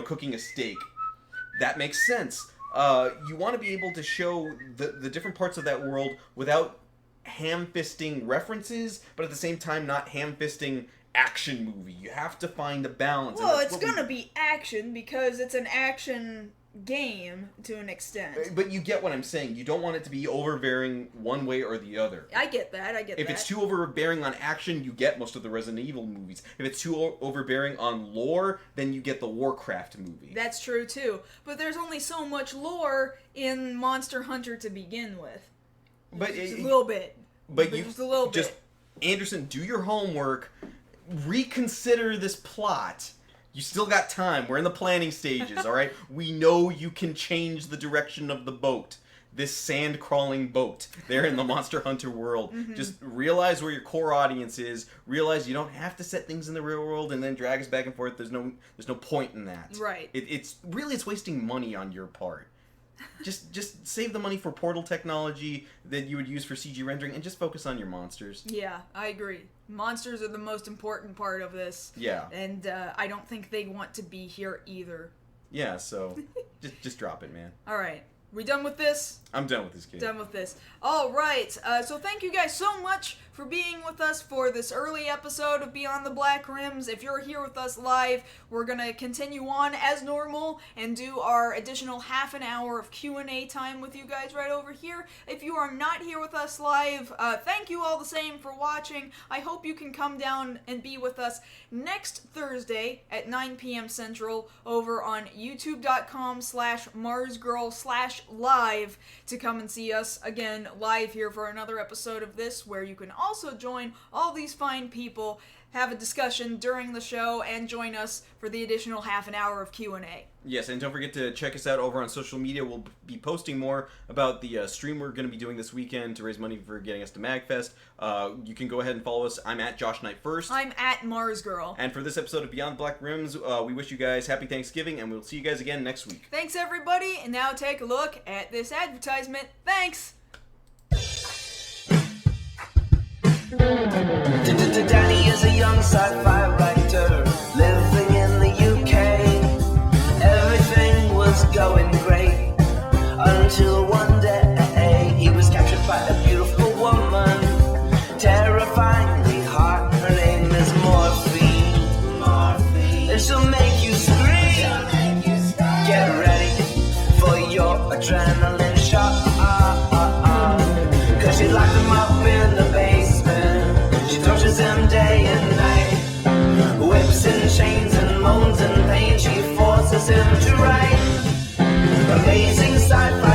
cooking a steak. That makes sense. You want to be able to show the different parts of that world without ham-fisting references, but at the same time not ham-fisting action movie. You have to find a balance. Well, it's gonna be action because it's an action game to an extent. But you get what I'm saying. You don't want it to be overbearing one way or the other. I get that. If it's too overbearing on action, you get most of the Resident Evil movies. If it's too overbearing on lore, then you get the Warcraft movie. That's true too. But there's only so much lore in Monster Hunter to begin with. But Just a little bit. But you just a little just bit. Anderson, do your homework. Reconsider this plot. You still got time. We're in the planning stages, all right? We know you can change the direction of the boat. This sand-crawling boat there in the Monster Hunter world. Just realize where your core audience is. Realize you don't have to set things in the real world and then drag us back and forth. There's no point in that. Right. It's wasting money on your part. Just save the money for portal technology that you would use for CG rendering and just focus on your monsters. Yeah, I agree. Monsters are the most important part of this. Yeah. And I don't think they want to be here either. Yeah, so just drop it, man. All right. We done with this? I'm done with this kid. Done with this. All right. So thank you guys so much for being with us for this early episode of Beyond the Black Rims. If you're here with us live, we're going to continue on as normal and do our additional half an hour of Q&A time with you guys right over here. If you are not here with us live, thank you all the same for watching. I hope you can come down and be with us next Thursday at 9 p.m. Central over on youtube.com/MarsGirl/live to come and see us again live here for another episode of this, where you can also join all these fine people, have a discussion during the show, and join us for the additional half an hour of Q&A. Yes, and don't forget to check us out over on social media. We'll be posting more about the stream we're going to be doing this weekend to raise money for getting us to MagFest. You can go ahead and follow us. I'm at Josh Knight First. I'm at MarsGirl. And for this episode of Beyond the Black Rims, we wish you guys happy Thanksgiving, and we'll see you guys again next week. Thanks, everybody, and now take a look at this advertisement. Thanks! Danny is a young sci-fi writer living in the UK. Everything was going great until one day he was captured by a beautiful woman, terrifyingly hot. Her name is Morphine, and she'll make you scream. Get ready for your adrenaline shot, 'cause she locked him up in the basement. She tortures him day and night, whips and chains and moans and pain. She forces him to write amazing sci-fi